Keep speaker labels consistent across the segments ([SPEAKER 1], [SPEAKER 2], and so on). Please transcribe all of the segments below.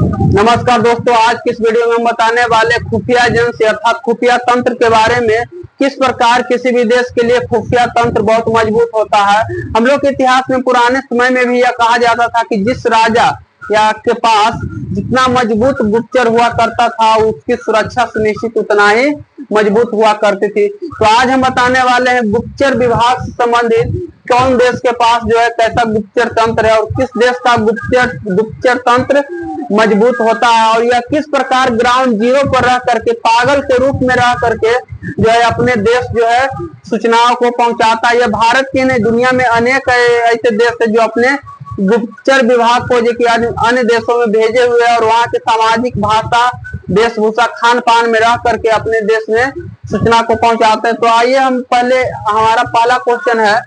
[SPEAKER 1] नमस्कार दोस्तों, आज की इस वीडियो में हम बताने वाले खुफिया एजेंसी अर्थात खुफिया तंत्र के बारे में। किस प्रकार किसी भी देश के लिए खुफिया तंत्र बहुत मजबूत होता है। हम लोग के इतिहास में पुराने समय में भी यह कहा जाता था कि जिस राजा या के पास जितना मजबूत गुप्तचर हुआ करता था उसकी सुरक्षा सुनिश्चित उतना ही मजबूत हुआ करती थी। तो आज हम बताने वाले हैं गुप्तचर विभाग से संबंधित कौन देश के पास जो है कैसा गुप्तचर तंत्र है और किस देश का गुप्तचर तंत्र मजबूत होता है और यह किस प्रकार ग्राउंड जीरो पर रह करके पागल के रूप में रह करके जो है अपने देश जो है सूचनाओं को पहुंचाता है। यह भारत के नहीं, दुनिया में अनेक ऐसे देश है जो अपने गुप्तचर विभाग को जो कि अन्य देशों में भेजे हुए और वहां के सामाजिक भाषा वेशभूषा खान पान में रह करके अपने देश में सूचना को पहुंचाते हैं। तो आइए हम पहले हमारा पहला क्वेश्चन है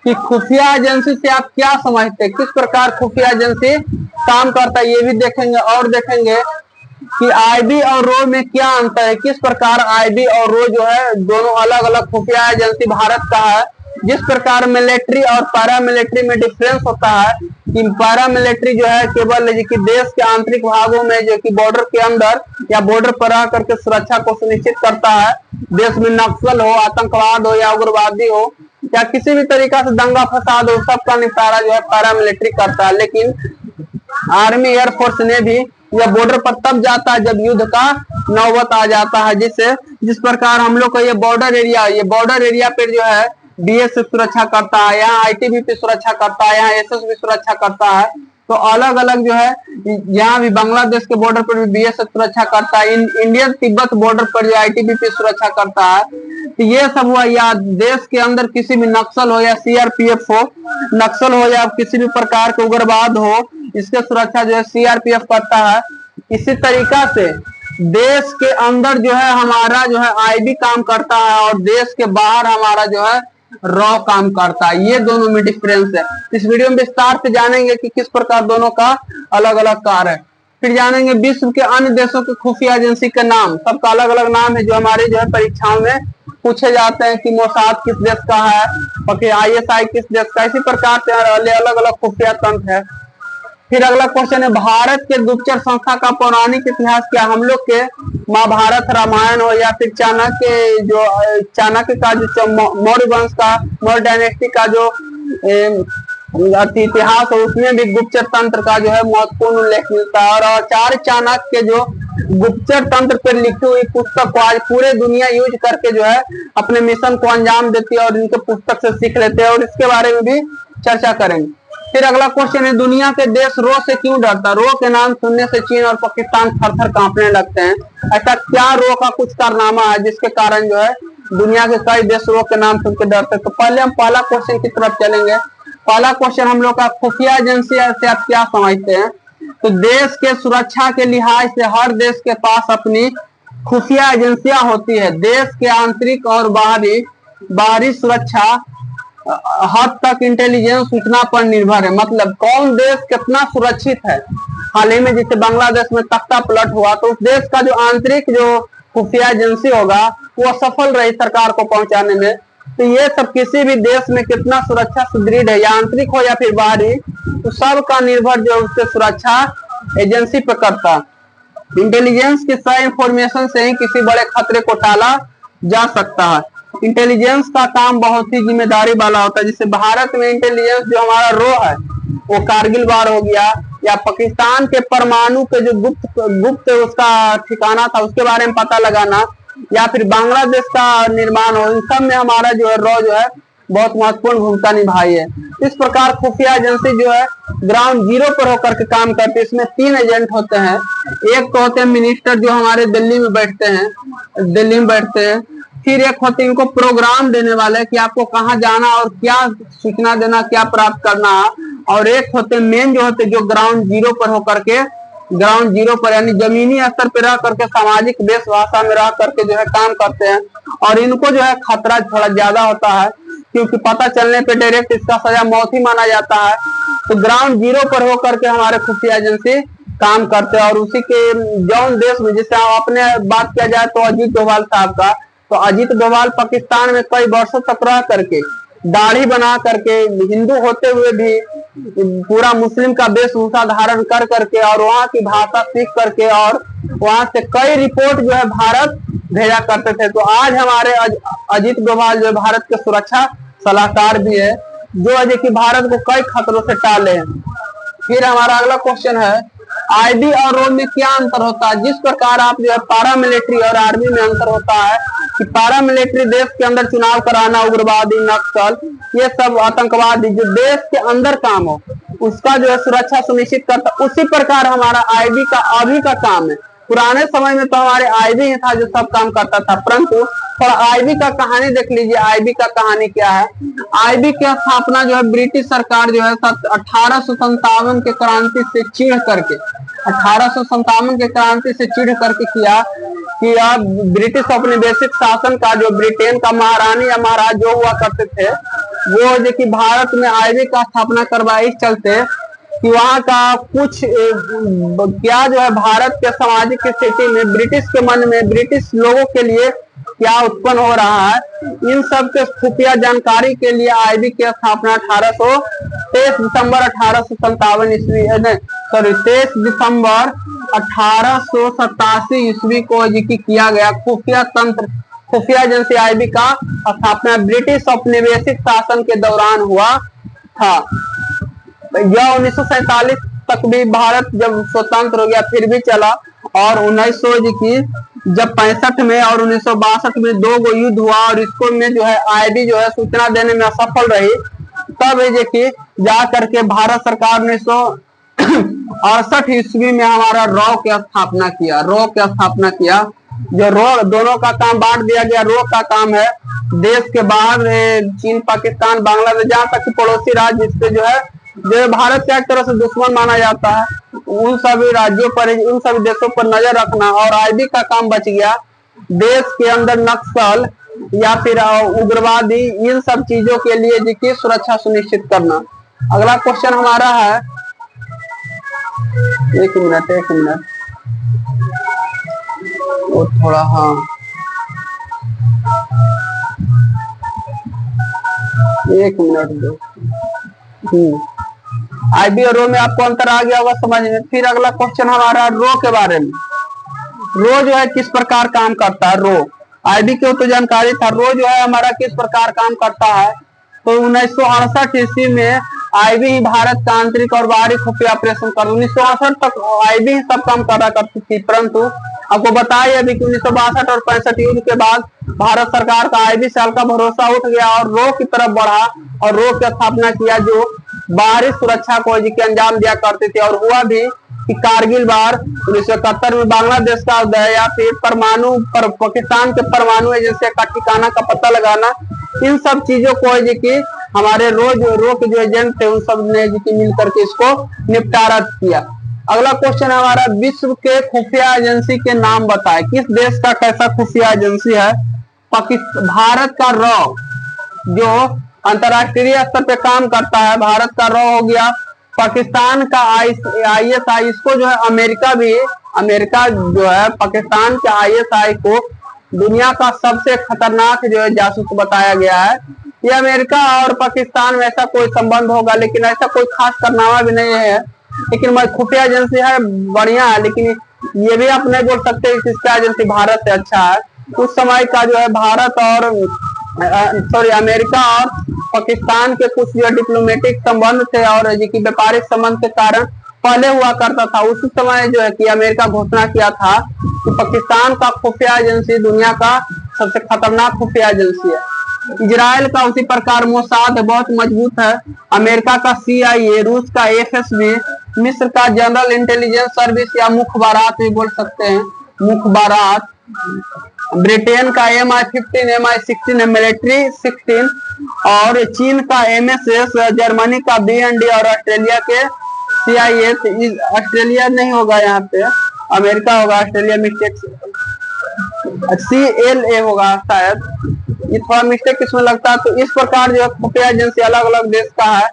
[SPEAKER 1] कि खुफिया एजेंसी से आप क्या समझते हैं, किस प्रकार खुफिया एजेंसी काम करता है, ये भी देखेंगे और देखेंगे कि आईबी और रो में क्या अंतर है, किस प्रकार आईबी और रो जो है दोनों अलग अलग खुफिया एजेंसी भारत का है। जिस प्रकार मिलिट्री और पैरामिलिट्री में डिफरेंस होता है कि पैरामिलिट्री जो है केवल कि देश के आंतरिक भागों में जो कि बॉर्डर के अंदर या बॉर्डर पर रह करके सुरक्षा को सुनिश्चित करता है। देश में नक्सल हो, आतंकवाद हो या उग्रवादी हो या किसी भी तरीका से दंगा फसाद हो, सबका निपटारा जो है पैरामिलिट्री करता है। लेकिन आर्मी एयरफोर्स ने भी यह बॉर्डर पर तब जाता है जब युद्ध का नौबत आ जाता है। जिस प्रकार हम लोग का ये बॉर्डर एरिया पे जो है बीएसएफ सुरक्षा करता है, यहाँ आईटीबीपी सुरक्षा करता है, यहाँ एसएसबी सुरक्षा करता है। तो अलग अलग जो है यहाँ भी बांग्लादेश के बॉर्डर पर भी बीएसएफ सुरक्षा करता है, इंडियन तिब्बत बॉर्डर पर जो आईटीबीपी सुरक्षा करता है। तो ये सब हुआ, या देश के अंदर किसी भी नक्सल हो या सीआरपीएफ हो, नक्सल हो या किसी भी प्रकार के उग्रवाद हो, इसके सुरक्षा जो है सीआरपीएफ करता है। इसी तरीका से देश के अंदर जो है हमारा जो है आईबी काम करता है और देश के बाहर हमारा जो है रॉ काम करता है। ये दोनों में डिफरेंस है। इस वीडियो में विस्तार से जानेंगे कि किस प्रकार दोनों का अलग अलग कार्य है। फिर जानेंगे विश्व के अन्य देशों के खुफिया एजेंसी के नाम, सबका अलग अलग नाम है जो हमारे जो है परीक्षाओं में पूछे जाते हैं कि मोसाद किस देश का है और फिर आईएसआई किस देश का। इसी प्रकार से अलग अलग खुफिया तंत्र है। फिर अगला क्वेश्चन है भारत के गुप्तचर संस्था का पौराणिक इतिहास क्या। हम लोग के महाभारत रामायण हो या फिर चाणक्य का जो मौर्य वंश का मौर्य डायनेस्टी का जो इतिहास हो उसमें भी गुप्तचर तंत्र का जो है महत्वपूर्ण उल्लेख मिलता है। और आचार्य चाणक्य के जो गुप्तचर तंत्र पर लिखी हुई पुस्तक को आज पूरे दुनिया यूज करके जो है अपने मिशन को अंजाम देती है और इनके पुस्तक से सीख लेते हैं और इसके बारे में भी चर्चा करेंगे। फिर अगला क्वेश्चन है दुनिया के देश रो से क्यों डरता। रो के नाम सुनने से चीन और पाकिस्तान थर-थर कांपने लगते हैं। ऐसा क्या रो का कुछ कारनामा है जिसके कारण जो है दुनिया के कई देश रो के नाम सुन के डरते हैं। तो पहले हम पहला क्वेश्चन की तरफ चलेंगे। पहला क्वेश्चन हम लोग का खुफिया एजेंसी से आप क्या समझते हैं। तो देश के सुरक्षा के लिहाज से हर देश के पास अपनी खुफिया एजेंसियां होती है। देश के आंतरिक और बाहरी सुरक्षा हद तक इंटेलिजेंस सूचना पर निर्भर है। मतलब कौन देश कितना सुरक्षित है। हाल ही में जैसे बांग्लादेश में तख्ता पलट हुआ तो उस देश का जो आंतरिक जो खुफिया एजेंसी होगा वो सफल रही सरकार को पहुंचाने में। तो ये सब किसी भी देश में कितना सुरक्षा सुदृढ़ है या आंतरिक हो या फिर बाहरी, तो सबका निर्भर जो उसके सुरक्षा एजेंसी पर करता। इंटेलिजेंस के सही इंफॉर्मेशन से ही किसी बड़े खतरे को टाला जा सकता है। इंटेलिजेंस का काम बहुत ही जिम्मेदारी वाला होता है। जैसे भारत में इंटेलिजेंस जो हमारा रो है वो कारगिल वार हो गया या पाकिस्तान के परमाणु के जो गुप्त उसका ठिकाना था उसके बारे में पता लगाना या फिर बांग्लादेश का निर्माण हो, इन सब में हमारा जो है रो जो है बहुत महत्वपूर्ण भूमिका निभाई है। इस प्रकार खुफिया एजेंसी जो है ग्राउंड जीरो पर होकर के काम करती है। इसमें 3 एजेंट होते हैं। एक तो होते हैं मिनिस्टर जो हमारे दिल्ली में बैठते हैं। फिर एक होते हैं इनको प्रोग्राम देने वाले कि आपको कहाँ जाना और क्या सूचना देना, क्या प्राप्त करना है। और एक होते मेन जो होते जो ग्राउंड जीरो पर यानी जमीनी स्तर पर रह करके सामाजिक देश भाषा में रह करके जो है काम करते हैं। और इनको जो है खतरा थोड़ा ज्यादा होता है क्योंकि पता चलने पे डायरेक्ट इसका सजा मौत ही माना जाता है। तो ग्राउंड जीरो पर होकर के हमारे खुफिया एजेंसी काम करते हैं। और उसी के जौन देश में जैसे अपने बात किया जाए तो अजीत डोभाल साहब का, तो अजीत डोभाल पाकिस्तान में कई वर्षों तक रह करके दाढ़ी बना करके, हिंदू होते हुए भी पूरा मुस्लिम का वेशभूषा धारण कर करके और वहाँ की भाषा सीख करके और वहां से कई रिपोर्ट जो है भारत भेजा करते थे। तो आज हमारे अजीत डोभाल जो भारत के सुरक्षा सलाहकार भी है, जो है कि भारत को कई खतरों से टाले हैं। फिर हमारा अगला क्वेश्चन है, आईबी और रो में क्या अंतर होता है? जिस प्रकार आप जो है पारा मिलिट्री और आर्मी में अंतर होता है कि पारा मिलिट्री देश के अंदर चुनाव कराना, उग्रवादी, नक्सल, ये सब आतंकवादी जो देश के अंदर काम हो उसका जो है सुरक्षा सुनिश्चित करता, उसी प्रकार हमारा आईबी का अभी का काम है। पुराने समय में तो हमारे आईबी ही था जो सब काम करता था, परंतु थोड़ा आईबी का कहानी देख लीजिए। आईबी का कहानी क्या है? आईबी की स्थापना जो है ब्रिटिश सरकार जो है 1857 के क्रांति से चिढ़ करके 1857 के क्रांति से चिढ़ करके किया कि अब ब्रिटिश अपने बेसिक शासन का जो ब्रिटेन का महारानी या महाराज जो हुआ करते थे वो जो कि भारत में आईबी का स्थापना करवाई, इस चलते कि वहाँ का कुछ क्या जो है भारत के सामाजिक स्थिति में ब्रिटिश के मन में ब्रिटिश लोगों के लिए क्या उत्पन्न हो रहा है, इन सब के खुफिया जानकारी के लिए आईबी की स्थापना 23 दिसंबर 1857 ईस्वी 23 दिसंबर 1887 ईस्वी को किया गया। खुफिया एजेंसी आईबी का स्थापना ब्रिटिश औपनिवेशिक शासन के दौरान हुआ था। यह 1947 तक भी भारत जब स्वतंत्र हो गया फिर भी चला, और 1900 की जब 65 में और 1962 में 2 गो युद्ध हुआ और इसको में जो है आईबी जो है सूचना देने में असफल रही, तब देखिए जा करके भारत सरकार ने 1968 ईस्वी में हमारा रॉ की स्थापना किया। जो रॉ दोनों का काम बांट दिया गया। रॉ का काम है देश के बाहर चीन, पाकिस्तान, बांग्लादेश, जहाँ तक पड़ोसी राज्य जिससे जो भारत का एक तरह से दुश्मन माना जाता है, उन सभी राज्यों पर, उन सभी देशों पर नजर रखना। और आईबी का काम बच गया देश के अंदर नक्सल या फिर उग्रवादी, इन सब चीजों के लिए जिसकी सुरक्षा सुनिश्चित करना। अगला क्वेश्चन हमारा है, एक मिनट वो थोड़ा, हाँ एक मिनट दो। आईबी और रो में आपको अंतर आ गया होगा समझ में। फिर अगला क्वेश्चन हमारा रो के बारे में। रो जो है किस प्रकार काम करता है? रो आईबी की तो जानकारी था, रो जो है हमारा किस प्रकार काम करता है? तो 1968 ईस्वी में आईबी ही भारत का आंतरिक और बाहरी खुफिया ऑपरेशन कर, 1968 तक आईबी ही सब काम करा करती थी, परंतु आपको बताइए अभी कि 1962 और 65 युद्ध के बाद भारत सरकार का आईबी साल का भरोसा उठ गया और रो की तरफ बढ़ा और रो की स्थापना किया, जो बाहरी सुरक्षा को अंजाम दिया करते थे। और हुआ भी कि कारगिल वार 1971 में बांग्लादेश का उदय या फिर पाकिस्तान के परमाणु एजेंसी का ठिकाना का पता लगाना, इन सब चीजों को कि हमारे रो के जो एजेंट थे उन सब ने मिल करके इसको निपटारा किया। अगला क्वेश्चन हमारा, विश्व के खुफिया एजेंसी के नाम बताए। किस देश का कैसा खुफिया एजेंसी है? भारत का रॉ जो अंतरराष्ट्रीय स्तर पे काम करता है, भारत का रॉ हो गया। पाकिस्तान का ISI, इसको जो है अमेरिका जो है पाकिस्तान के ISI को दुनिया का सबसे खतरनाक जो है जासूस बताया गया है। ये अमेरिका और पाकिस्तान में ऐसा कोई संबंध होगा, लेकिन ऐसा कोई खास कारनामा भी नहीं है। लेकिन खुफिया एजेंसी है, बढ़िया है, लेकिन ये भी आप नहीं बोल सकते कि इसका एजेंसी भारत से अच्छा है। उस समय का जो है भारत और अमेरिका और पाकिस्तान के कुछ जो डिप्लोमेटिक संबंध थे और व्यापारिक संबंध के कारण पहले हुआ करता था। उसी समय जो है कि अमेरिका घोषणा किया था कि पाकिस्तान का खुफिया एजेंसी दुनिया का सबसे खतरनाक खुफिया एजेंसी है। इजराइल का उसी प्रकार मोसाद बहुत मजबूत है। अमेरिका का CIA, रूस का FSB, मिस्र का जनरल इंटेलिजेंस सर्विस या मुखबारात भी बोल सकते हैं, मुखबारात, ब्रिटेन का MI15, MI16 मिलिट्री 16, और चीन का MSS, जर्मनी का BND और ऑस्ट्रेलिया के CIA। ऑस्ट्रेलिया नहीं होगा यहाँ पे, अमेरिका होगा, ऑस्ट्रेलिया मिस्टेक, CLA होगा शायद, ये थोड़ा मिस्टेक इसमें लगता है। तो इस प्रकार जो है खुफिया एजेंसी अलग अलग देश का है।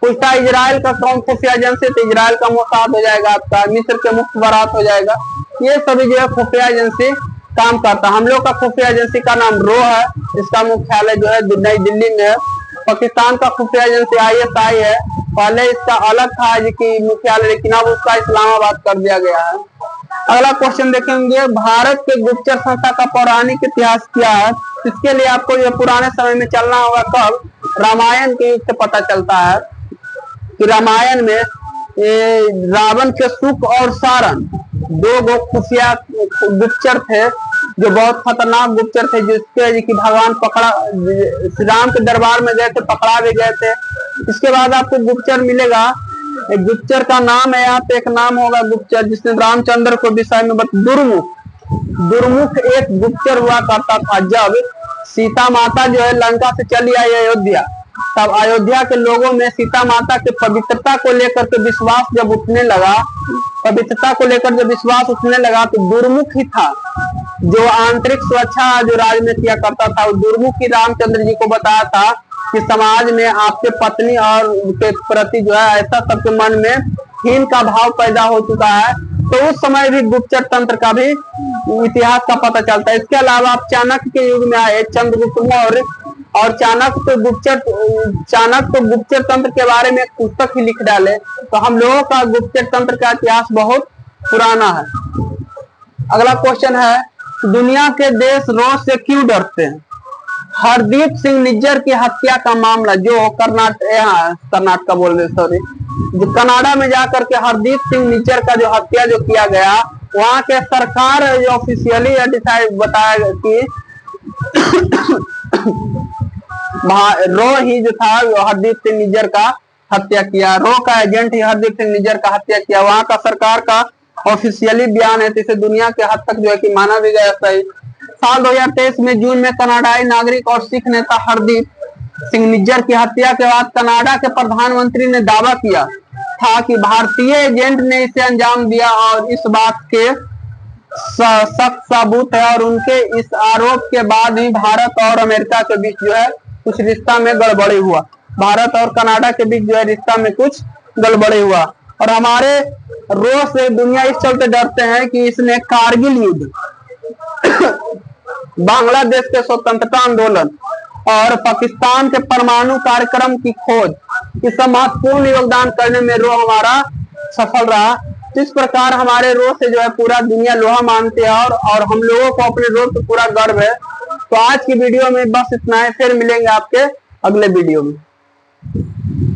[SPEAKER 1] पूछता है इजराइल का कौन खुफिया एजेंसी, तो इजराइल का मोसाद हो जाएगा आपका, मिस्र के मुखबारात हो जाएगा। ये सभी जो है खुफिया एजेंसी काम करता है। हम लोग का खुफिया एजेंसी का नाम रो है, इसका मुख्यालय जो है नई दिल्ली में है। पाकिस्तान का खुफिया एजेंसी ISI है, पहले इसका अलग था कि मुख्यालय, लेकिन अब उसका इस्लामाबाद कर दिया गया है। अगला क्वेश्चन देखेंगे, भारत के गुप्तचर संस्था का पौराणिक इतिहास क्या है? इसके लिए आपको ये पुराने समय में चलना होगा। कब? रामायण के युग से पता चलता है कि रामायण में रावण के सुख और सारण दो खुफिया गुप्तचर थे जो बहुत खतरनाक गुप्तचर थे, जिसके कि भगवान श्री राम के दरबार में गए थे, पकड़ा भी गए थे। इसके बाद आपको गुप्तचर मिलेगा, एक गुप्तचर का नाम है, यहाँ पे एक नाम होगा गुप्तचर जिसने रामचंद्र को विषय में दुर्मुख एक गुप्तचर हुआ करता था। जब सीता माता जो है लंका से चली आई अयोध्या, तब अयोध्या के लोगों में सीता माता के पवित्रता को लेकर के विश्वास जब उठने लगा, तो दुर्मुख ही था जो आंतरिक सुरक्षा जो राज में किया करता था। दुर्मुख ही रामचंद्र जी को बताया था कि समाज में आपके पत्नी और के प्रति जो है ऐसा सबके मन में हीन का भाव पैदा हो चुका है, तो उस समय भी गुप्तचर तंत्र का भी इतिहास का पता चलता है। इसके अलावा आप चाणक्य के युग में आए, चंद्रगुप्त मौर्य और चाणक्य तो गुप्तचर तंत्र के बारे में एक पुस्तक ही लिख डाले, तो हम लोगों का गुप्तचर तंत्र का इतिहास बहुत पुराना है। अगला क्वेश्चन है, दुनिया के देश रोज से क्यों डरते हैं? हरदीप सिंह निज्जर की हत्या का मामला जो कर्नाटका बोल रहे सॉरी जो कनाडा में जाकर के हरदीप सिंह निज्जर का जो हत्या जो किया गया, वहां के सरकार जो ऑफिशियली डिसाइड बताया कि रो ही जो था हरदीप सिंह निज्जर का हत्या किया, रो का एजेंट ही हरदीप सिंह निज्जर का हत्या किया। वहां का सरकार का ऑफिशियली बयान है, तो इसे दुनिया के हद तक जो है कि माना भी गया सही। साल 2023 में जून में कनाडाई नागरिक और सिख नेता हरदीप सिंह निज्जर की हत्या के बाद कनाडा के प्रधानमंत्री ने दावा किया था कि भारतीय एजेंट ने इसे अंजाम दिया और इस बात के सख्त सबूत है, और उनके इस आरोप के बाद ही भारत और अमेरिका के बीच जो है कुछ रिश्ता में गड़बड़ी हुआ। भारत और कनाडा के बीच जो है रिश्ता में कुछ गड़बड़ी हुआ, और हमारे रोज से दुनिया इस चलते डरते हैं कि इसने कारगिल युद्ध, बांग्लादेश के स्वतंत्रता आंदोलन और पाकिस्तान के परमाणु कार्यक्रम की खोज, इस महत्वपूर्ण योगदान करने में रो हमारा सफल रहा। इस प्रकार हमारे रो से जो है पूरा दुनिया लोहा मानते हैं, और हम लोगों को अपने रो पे पूरा गर्व है। तो आज की वीडियो में बस इतना है, फिर मिलेंगे आपके अगले वीडियो में।